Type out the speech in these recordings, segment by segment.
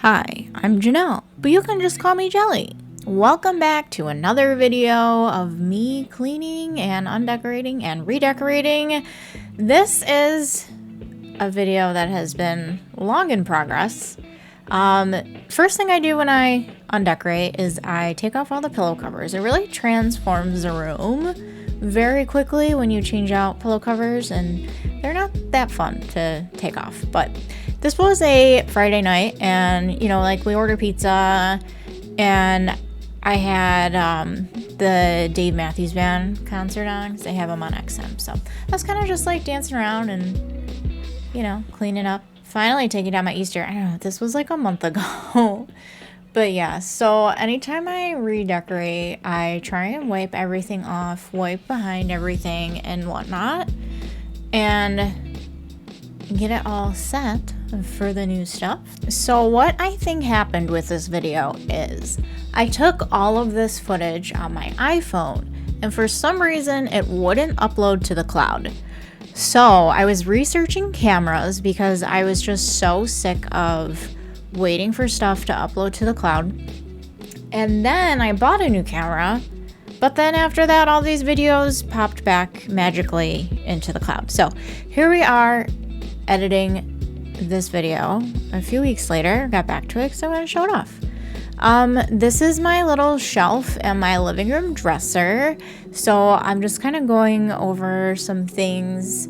Hi, I'm Janelle, but you can just call me Jelly. Welcome back to another video of me cleaning and undecorating and redecorating. This is a video that has been long in progress. First thing I do when I undecorate is I take off all the pillow covers. It really transforms the room very quickly when you change out pillow covers, and they're not that fun to take off. But this was a Friday night, and like we ordered pizza, and I had the Dave Matthews Band concert on because they have them on XM. So I was kind of just like dancing around and cleaning up. Finally taking down my Easter. I don't know, this was like a month ago. But yeah, so anytime I redecorate, I try and wipe everything off, wipe behind everything and whatnot, and get it all set for the new stuff. So what I think happened with this video is I took all of this footage on my iPhone, and for some reason it wouldn't upload to the cloud. So I was researching cameras because I was just so sick of waiting for stuff to upload to the cloud. And then I bought a new camera, but then after that all these videos popped back magically into the cloud. So here we are editing this video a few weeks later. Got back to it because I want to show it off. This is my little shelf and my living room dresser. So I'm just kind of going over some things,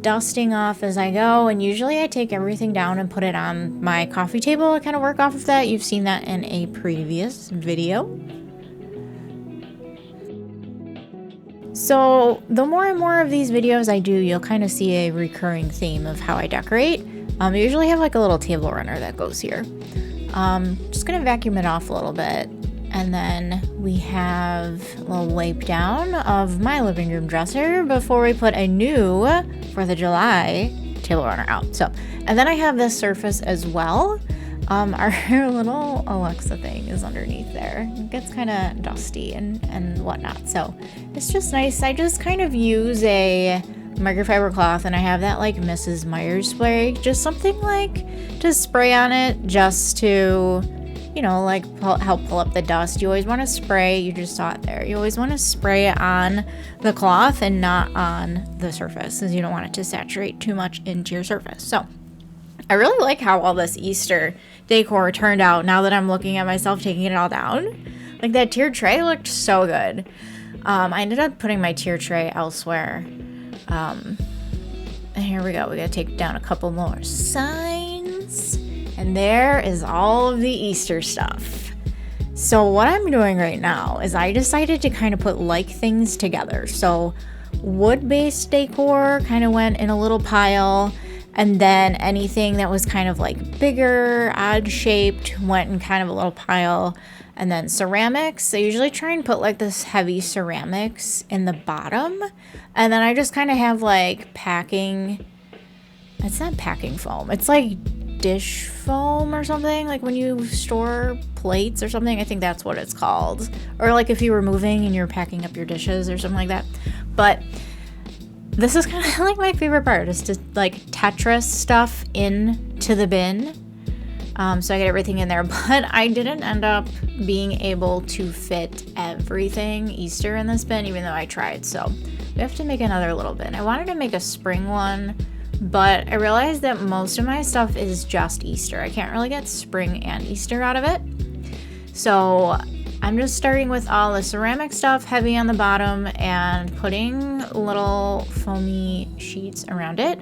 dusting off as I go, and usually I take everything down and put it on my coffee table to kind of work off of that. You've seen that in a previous video. So the more and more of these videos I do, you'll kind of see a recurring theme of how I decorate. I usually have like a little table runner that goes here. Just gonna vacuum it off a little bit, and then we have a little wipe down of my living room dresser before we put a new 4th of July table runner out. So, and then I have this surface as well. Our little Alexa thing is underneath there. It gets kind of dusty and whatnot. So it's just nice. I just kind of use a microfiber cloth, and I have that like Mrs. Meyer's spray, just something like to spray on it just to help pull up the dust. You always want to spray, you just saw it there, you always want to spray it on the cloth and not on the surface, because you don't want it to saturate too much into your surface. So I really like how all this Easter decor turned out now that I'm looking at myself taking it all down. Like that tier tray looked so good. I ended up putting my tier tray elsewhere. And here we go. We gotta take down a couple more signs. And there is all of the Easter stuff. So what I'm doing right now is I decided to kind of put like things together. So wood-based decor kind of went in a little pile. And then anything that was kind of like bigger, odd-shaped went in kind of a little pile. And then ceramics, I usually try and put like this heavy ceramics in the bottom. And then I just kind of have like packing, it's not packing foam, it's like dish foam or something, like when you store plates or something. I think that's what it's called. Or like if you were moving and you're packing up your dishes or something like that. But this is kind of like my favorite part, is to like Tetris stuff into the bin. So I get everything in there, but I didn't end up being able to fit everything Easter in this bin, even though I tried. So we have to make another little bin. I wanted to make a spring one, but I realized that most of my stuff is just Easter. I can't really get spring and Easter out of it. So I'm just starting with all the ceramic stuff heavy on the bottom and putting little foamy sheets around it.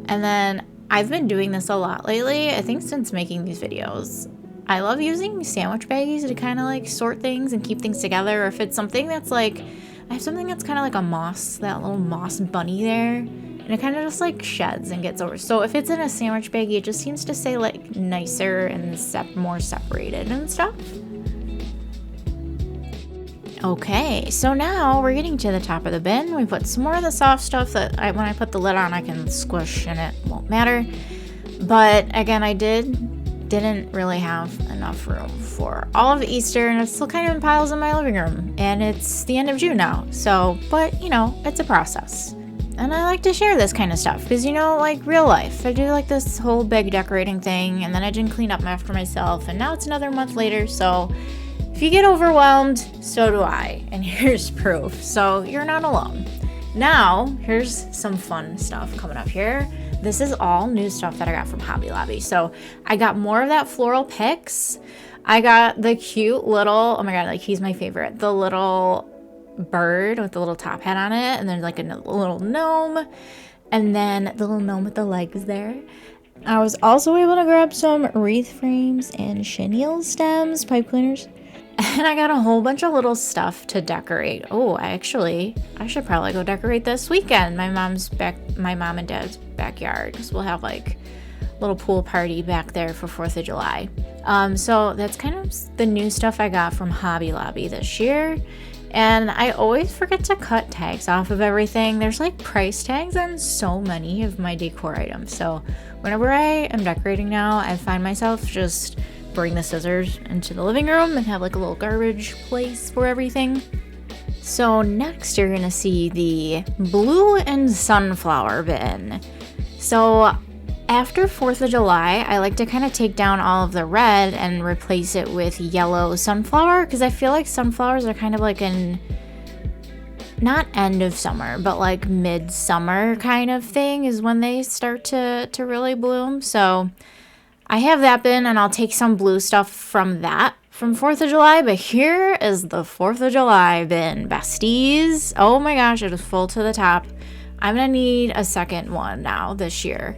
And then I've been doing this a lot lately, I think since making these videos. I love using sandwich baggies to kind of like sort things and keep things together. Or if it's something that's like, I have something that's kind of like a moss, that little moss bunny there, and it kind of just like sheds and gets over. So if it's in a sandwich baggie, it just seems to stay like nicer and more separated and stuff. Okay, so now we're getting to the top of the bin. We put some more of the soft stuff that when I put the lid on, I can squish and it won't matter. But again, I didn't really have enough room for all of Easter, and it's still kind of in piles in my living room. And it's the end of June now, so, but it's a process. And I like to share this kind of stuff because, you know, like real life. I do like this whole big decorating thing, and then I didn't clean up after myself, and now it's another month later. So if you get overwhelmed, so do I. And here's proof. So you're not alone. Now, here's some fun stuff coming up here. This is all new stuff that I got from Hobby Lobby. So I got more of that floral picks. I got the cute little, oh my god, like he's my favorite, the little bird with the little top hat on it, and then like a little gnome, and then the little gnome with the legs there. I was also able to grab some wreath frames and chenille stems, pipe cleaners, and I got a whole bunch of little stuff to decorate. Oh, I should probably go decorate this weekend. My mom and dad's backyard, because we'll have like a little pool party back there for 4th of July. So that's kind of the new stuff I got from Hobby Lobby this year. And I always forget to cut tags off of everything. There's like price tags on so many of my decor items. So whenever I am decorating now, I find myself just bring the scissors into the living room and have like a little garbage place for everything. So next you're gonna see the blue and sunflower bin. So after 4th of July, I like to kind of take down all of the red and replace it with yellow sunflower, because I feel like sunflowers are kind of like not end of summer, but like midsummer kind of thing is when they start to really bloom. So I have that bin, and I'll take some blue stuff from that from 4th of July, but here is the 4th of July bin, besties. Oh my gosh, it is full to the top. I'm gonna need a second one now this year.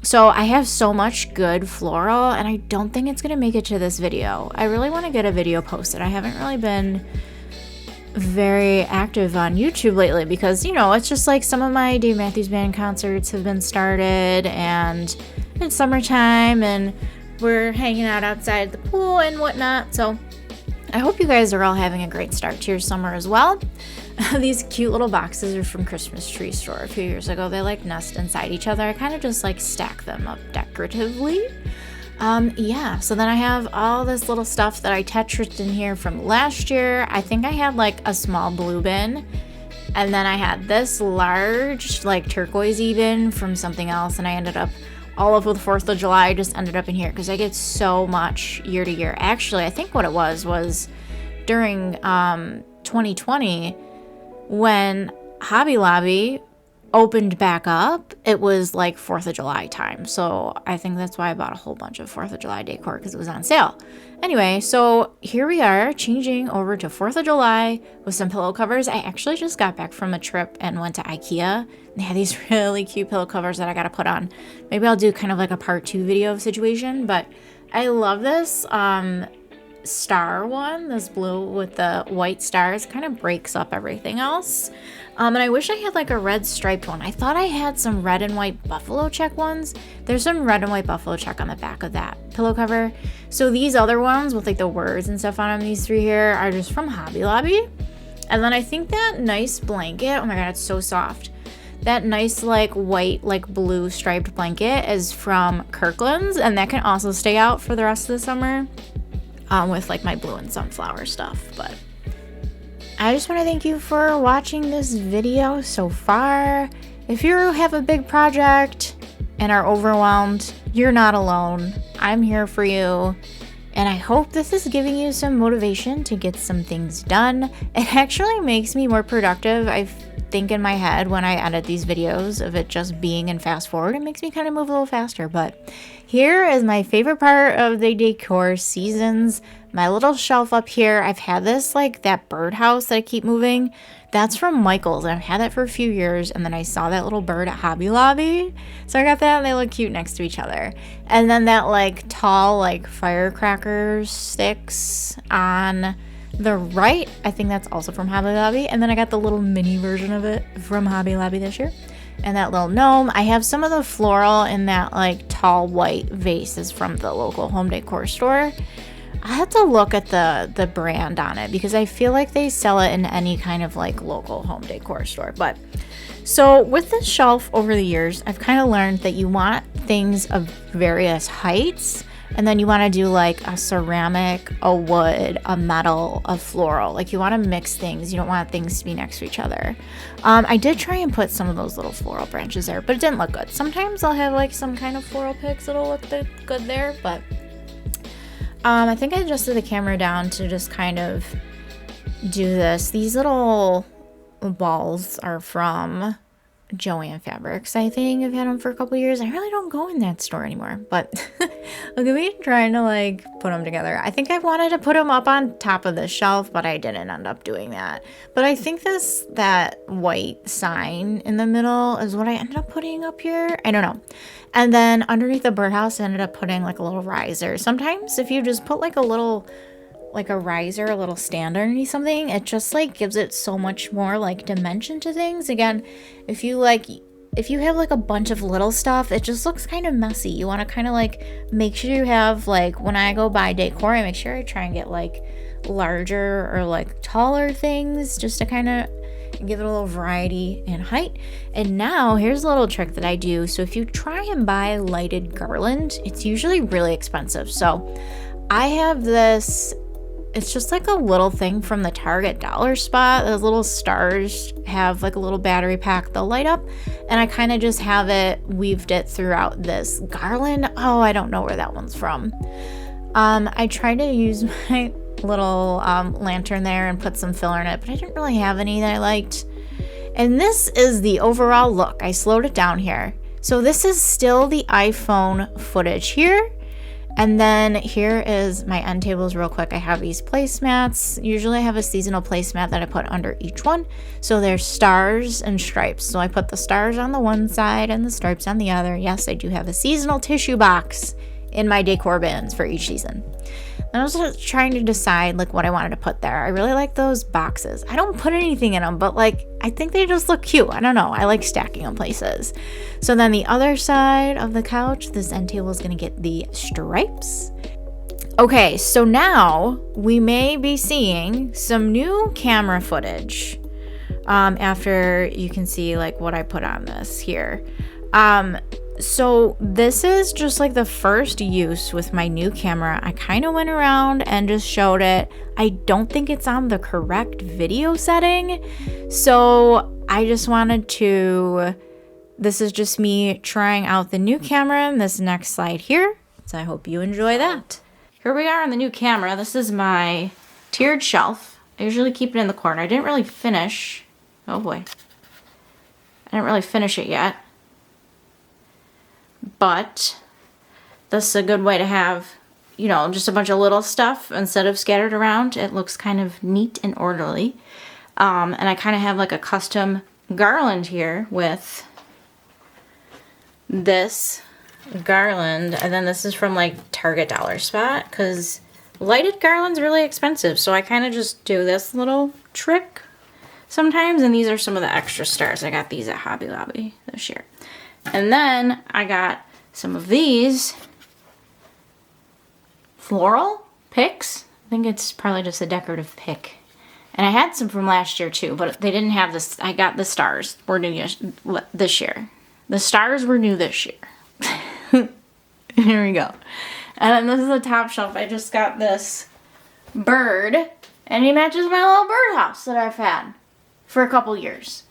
So I have so much good floral, and I don't think it's gonna make it to this video. I really want to get a video posted. I haven't really been very active on YouTube lately because, you know, it's just like some of my Dave Matthews Band concerts have been started, and it's summertime and we're hanging out outside the pool and whatnot. So I hope you guys are all having a great start to your summer as well. These cute little boxes are from Christmas Tree Store a few years ago. They like nest inside each other. I kind of just like stack them up decoratively. Yeah, so then I have all this little stuff that I Tetrised in here from last year. I think I had like a small blue bin, and then I had this large like turquoisey bin from something else, and I ended up all of the 4th of July just ended up in here because I get so much year to year. Actually, I think what it was during 2020 when Hobby Lobby opened back up, it was like 4th of July time. So I think that's why I bought a whole bunch of 4th of July decor, because it was on sale. Anyway, so here we are changing over to 4th of July with some pillow covers. I actually just got back from a trip and went to IKEA. They had these really cute pillow covers that I got to put on. Maybe I'll do kind of like a part 2 video situation, but I love this star one, this blue with the white stars. Kind of breaks up everything else. And I wish I had like a red striped one. I thought I had some red and white buffalo check ones. There's some red and white buffalo check on the back of that pillow cover. So these other ones with like the words and stuff on them, these 3 here, are just from Hobby Lobby. And then I think that nice blanket, oh my god, it's so soft. That nice like white, like blue striped blanket is from Kirkland's, and that can also stay out for the rest of the summer with like my blue and sunflower stuff. But I just want to thank you for watching this video so far. If you have a big project and are overwhelmed, you're not alone. I'm here for you. And I hope this is giving you some motivation to get some things done. It actually makes me more productive. I think in my head when I edit these videos of it just being in fast forward, it makes me kind of move a little faster. But here is my favorite part of the decor seasons. My little shelf up here. I've had this like that birdhouse that I keep moving. That's from Michael's, and I've had that for a few years, and then I saw that little bird at Hobby Lobby, so I got that, and they look cute next to each other. And then that like tall like firecracker sticks on the right, I think that's also from Hobby Lobby. And then I got the little mini version of it from Hobby Lobby this year. And that little gnome. I have some of the floral in that like tall white vases from the local home decor store. I have to look at the brand on it because I feel like they sell it in any kind of like local home decor store. But so with this shelf over the years, I've kind of learned that you want things of various heights And then you want to do like a ceramic, a wood, a metal, a floral. Like you want to mix things. You don't want things to be next to each other. I did try and put some of those little floral branches there, but it didn't look good. Sometimes I'll have like some kind of floral picks that'll look good there, but I think I adjusted the camera down to just kind of do this. These little balls are from Joann Fabrics, I think. I've had them for a couple years. I really don't go in that store anymore, but look at me trying to like put them together. I think I wanted to put them up on top of the shelf, but I didn't end up doing that. But I think that white sign in the middle is what I ended up putting up here. I don't know. And then underneath the birdhouse, I ended up putting like a little riser. Sometimes if you just put like a little, like a riser, a little stand underneath something, it just like gives it so much more like dimension to things. Again, if you have like a bunch of little stuff, it just looks kind of messy. You want to kind of like make sure you have, like, when I go buy decor, I make sure I try and get like larger or like taller things just to kind of give it a little variety in height. And now here's a little trick that I do. So if you try and buy lighted garland, it's usually really expensive. So I have this, it's just like a little thing from the Target dollar spot. Those little stars have like a little battery pack they'll light up, and I kind of just have it weaved it throughout this garland. Oh, I don't know where that one's from. I tried to use my little lantern there and put some filler in it, but I didn't really have any that I liked. And this is the overall look. I slowed it down here. So this is still the iPhone footage here. And then here is my end tables real quick. I have these placemats. Usually I have a seasonal placemat that I put under each one. So there's stars and stripes. So I put the stars on the one side and the stripes on the other. Yes, I do have a seasonal tissue box in my decor bins for each season. And I was just trying to decide like what I wanted to put there. I really like those boxes. I don't put anything in them, but like I think they just look cute. I don't know. I like stacking them places. So then the other side of the couch, this end table is going to get the stripes. Okay, so now we may be seeing some new camera footage after you can see like what I put on this here. So this is just like the first use with my new camera. I kind of went around and just showed it. I don't think it's on the correct video setting. So I just wanted to, this is just me trying out the new camera in this next slide here. So I hope you enjoy that. Here we are on the new camera. This is my tiered shelf. I usually keep it in the corner. I didn't really finish. Oh boy. I didn't really finish it yet. But this is a good way to have, you know, just a bunch of little stuff instead of scattered around. It looks kind of neat and orderly. And I kind of have like a custom garland here with this garland. And then this is from like Target dollar spot because lighted garland's really expensive. So I kind of just do this little trick sometimes. And these are some of the extra stars. I got these at Hobby Lobby this year. And then I got some of these floral picks. I think it's probably just a decorative pick. And I had some from last year too, but they didn't have this. I got the stars were new this year. The stars were new this year. Here we go. And then this is the top shelf. I just got this bird, and he matches my little birdhouse that I've had for a couple years.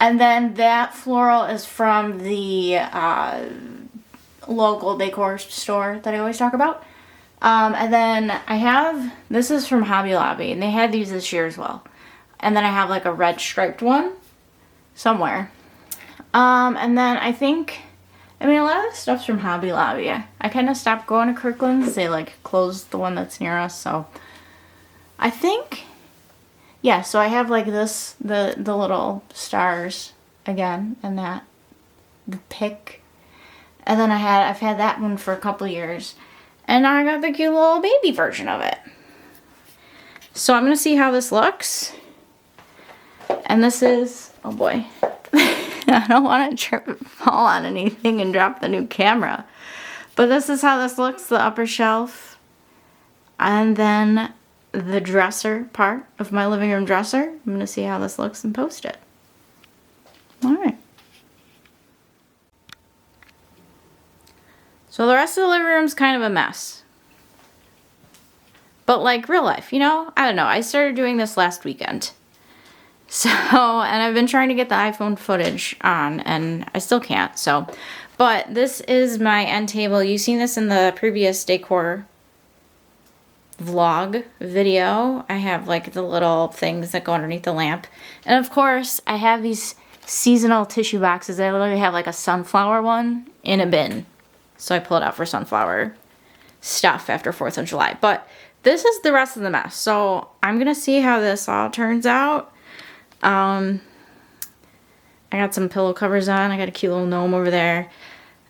And then that floral is from the local decor store that I always talk about. And then I have, this is from Hobby Lobby, and they had these this year as well. And then I have like a red striped one somewhere. And then I think, I mean, a lot of the stuff's from Hobby Lobby. I kind of stopped going to Kirkland's. They like closed the one that's near us. So I think, yeah, so I have like this, the little stars again, and that, the pick. And then I've had that one for a couple years. And now I got the cute little baby version of it. So I'm going to see how this looks. And this is, oh boy. I don't want to trip and fall on anything and drop the new camera. But this is how this looks, the upper shelf. And then the dresser part of my living room dresser. I'm going to see how this looks and post it. Alright. So the rest of the living room's kind of a mess. But like real life, you know? I don't know. I started doing this last weekend. So, and I've been trying to get the iPhone footage on, and I still can't, so. But this is my end table. You've seen this in the previous decor vlog video. I have like the little things that go underneath the lamp. And of course, I have these seasonal tissue boxes. I literally have like a sunflower one in a bin. So I pull it out for sunflower stuff after 4th of July. But this is the rest of the mess. So I'm going to see how this all turns out. I got some pillow covers on. I got a cute little gnome over there.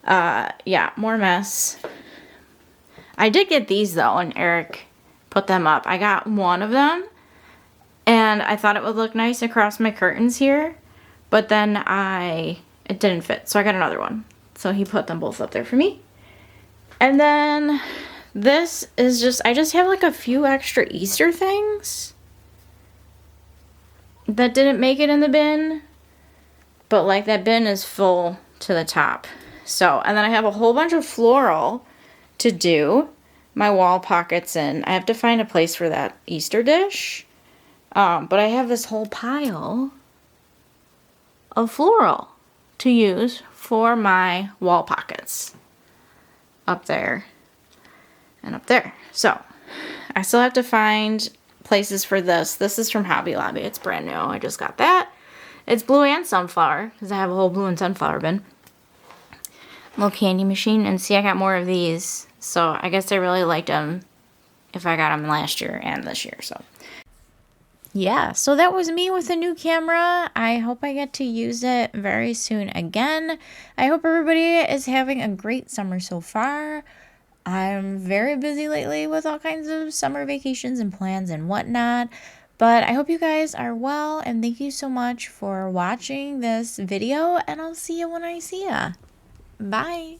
Yeah, more mess. I did get these though, and Eric put them up. I got one of them, and I thought it would look nice across my curtains here, but then it didn't fit, so I got another one. So he put them both up there for me. And then this is just, I just have like a few extra Easter things that didn't make it in the bin, but like that bin is full to the top. So, and then I have a whole bunch of floral to do my wall pockets in. I have to find a place for that Easter dish, but I have this whole pile of floral to use for my wall pockets up there and up there. So I still have to find places for this. This is from Hobby Lobby. It's brand new. I just got that. It's blue and sunflower because I have a whole blue and sunflower bin. Little candy machine. And see, I got more of these. So I guess I really liked them if I got them last year and this year. So yeah, so that was me with a new camera. I hope I get to use it very soon again. I hope everybody is having a great summer so far. I'm very busy lately with all kinds of summer vacations and plans and whatnot. But I hope you guys are well, and thank you so much for watching this video, and I'll see you when I see ya. Bye.